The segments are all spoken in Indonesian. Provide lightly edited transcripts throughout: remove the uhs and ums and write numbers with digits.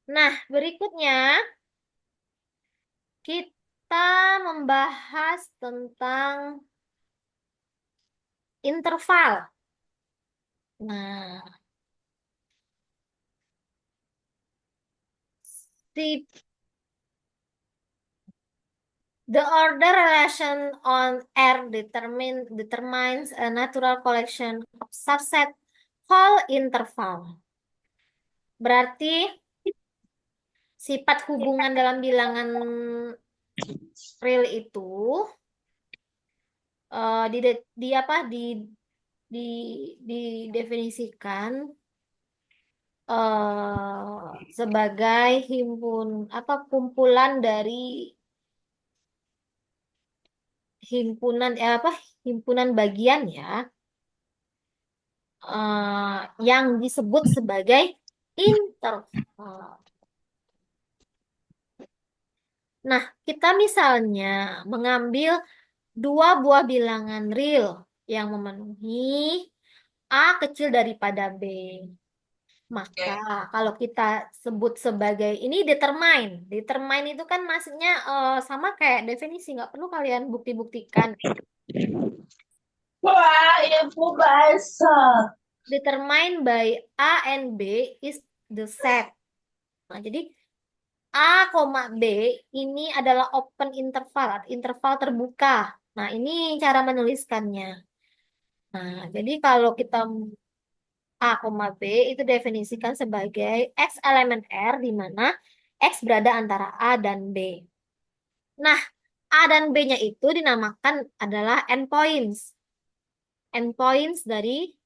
Nah, berikutnya kita membahas tentang interval. Nah, the the order relation on R determines a natural collection of subset called interval. Berarti sifat hubungan dalam bilangan real itu di apa di didefinisikan sebagai kumpulan dari himpunan himpunan bagian ya, yang disebut sebagai interval. Nah, kita misalnya mengambil dua buah bilangan real yang memenuhi A kecil daripada B. Maka kalau kita sebut sebagai ini determine. Determine itu kan maksudnya sama kayak definisi, nggak perlu kalian bukti-buktikan. Wah, ibu basah. Determined by A and B is the set. Nah, jadi A, B ini adalah open interval, interval terbuka. Nah, ini cara menuliskannya. Nah, jadi kalau kita A, B itu definisikan sebagai X elemen R di mana X berada antara A dan B. Nah, A dan B-nya itu dinamakan adalah endpoints. Endpoints dari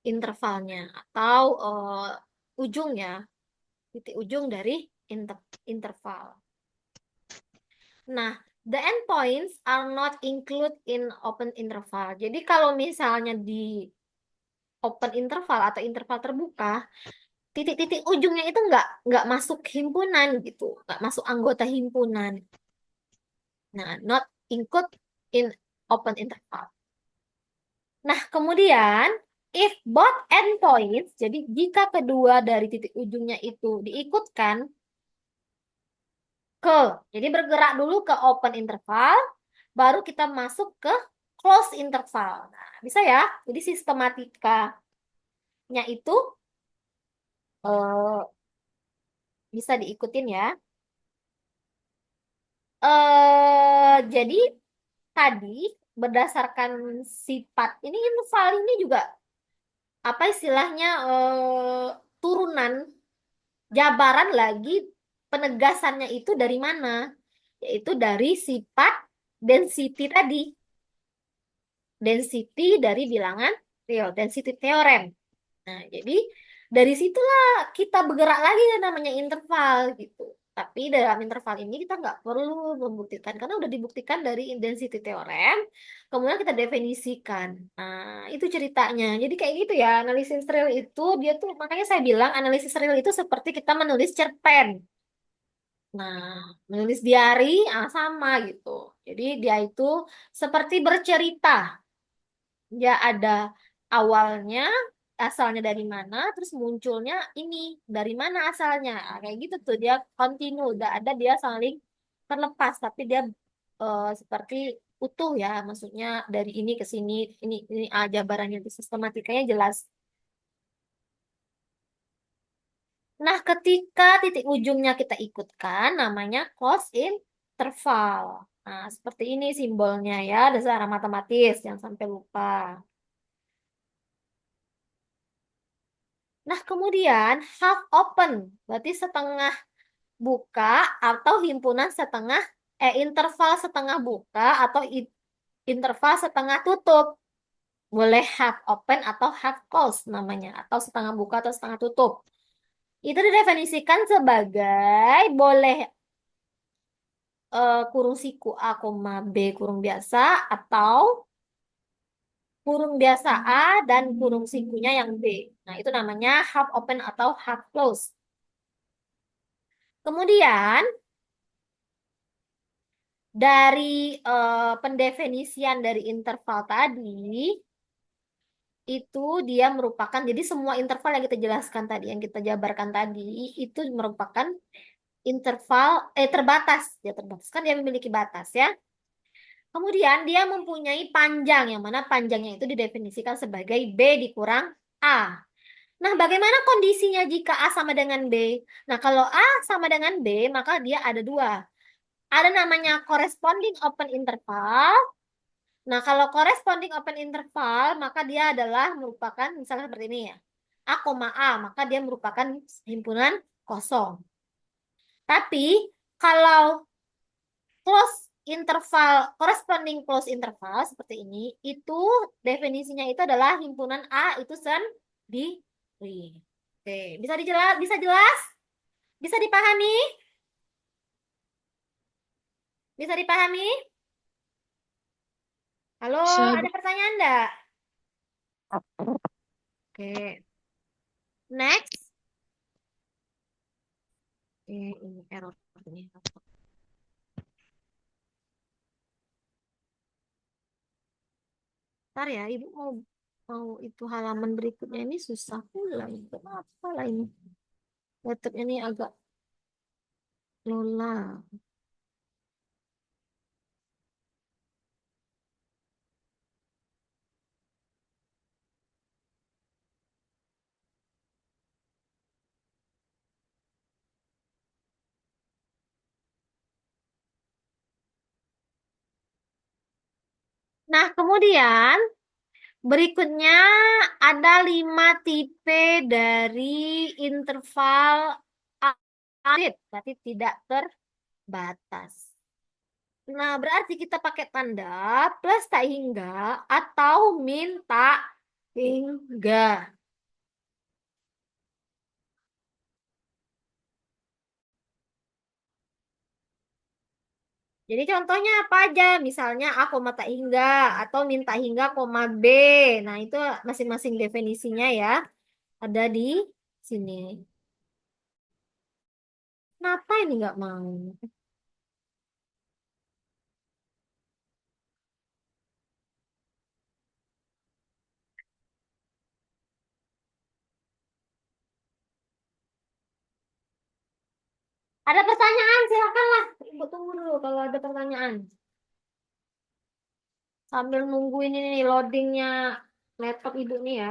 intervalnya atau ujungnya, titik ujung dari interval. Nah, the endpoints are not included in open interval. Jadi kalau misalnya di open interval atau interval terbuka, titik-titik ujungnya itu nggak masuk himpunan gitu, nggak masuk anggota himpunan. Nah, not include in open interval. Nah, kemudian if both endpoints, jadi jika kedua dari titik ujungnya itu diikutkan ke, jadi bergerak dulu ke open interval, baru kita masuk ke close interval. Nah, bisa ya? Jadi sistematikanya itu eh, bisa diikutin ya. Jadi tadi berdasarkan sifat ini interval ini juga apa istilahnya turunan jabaran lagi penegasannya itu dari mana? Yaitu dari sifat density tadi. Density dari bilangan real, density theorem. Nah, jadi dari situlah kita bergerak lagi yang namanya interval gitu. Tapi dalam interval ini kita nggak perlu membuktikan karena udah dibuktikan dari density theorem, kemudian kita definisikan. Nah, itu ceritanya. Jadi kayak gitu ya, analisis real itu dia tuh makanya saya bilang analisis real itu seperti kita menulis cerpen. Nah, menulis diary sama gitu. Jadi dia itu seperti bercerita. Dia ada awalnya, asalnya dari mana, terus munculnya ini dari mana asalnya. Nah, kayak gitu tuh dia kontinu, udah ada dia saling terlepas, tapi dia seperti utuh ya, maksudnya dari ini ke sini, ini jabarannya itu sistematikanya jelas. Nah, ketika titik ujungnya kita ikutkan, namanya close interval. Nah, seperti ini simbolnya ya, dasar matematis, jangan sampai lupa. Nah, kemudian half open, berarti setengah buka atau himpunan setengah, interval setengah buka atau interval setengah tutup. Boleh half open atau half close namanya, atau setengah buka atau setengah tutup. Itu didefinisikan sebagai boleh kurung siku A, B kurung biasa atau kurung biasa A dan kurung sikunya yang B. Nah, itu namanya half open atau half close. Kemudian dari pendefinisian dari interval tadi, itu dia merupakan, jadi semua interval yang kita jelaskan tadi, yang kita jabarkan tadi, itu merupakan interval, terbatas. Dia terbatas, kan dia memiliki batas ya. Kemudian dia mempunyai panjang, yang mana panjangnya itu didefinisikan sebagai B dikurang A. Nah, bagaimana kondisinya jika A sama dengan B? Nah, kalau A sama dengan B, maka dia ada dua. Ada namanya corresponding open interval. Nah, kalau corresponding open interval, maka dia adalah merupakan, misalnya seperti ini ya. A, A, maka dia merupakan himpunan kosong. Tapi, kalau close interval, corresponding close interval seperti ini, itu definisinya itu adalah himpunan A itu sendiri. Oke, bisa dijelas, bisa jelas? Bisa dipahami? Bisa dipahami? Halo, Bisa, ada pertanyaan enggak? Oke, next. Ini error ini. Ntar ya, Ibu mau mau itu halaman berikutnya ini susah pula. Kenapa lah ini? Laptopnya ini agak lola. Nah, kemudian berikutnya ada 5 tipe dari interval arid, berarti tidak terbatas. Nah, berarti kita pakai tanda plus tak hingga atau min tak hingga. Jadi contohnya apa aja? Misalnya A koma tak hingga atau min tak hingga koma B. Nah, itu masing-masing definisinya ya. Ada di sini. Kenapa ini nggak mau? Ada pertanyaan, silakanlah. Ibu tunggu dulu kalau ada pertanyaan. Sambil nungguin ini nih loadingnya laptop ibu nih ya.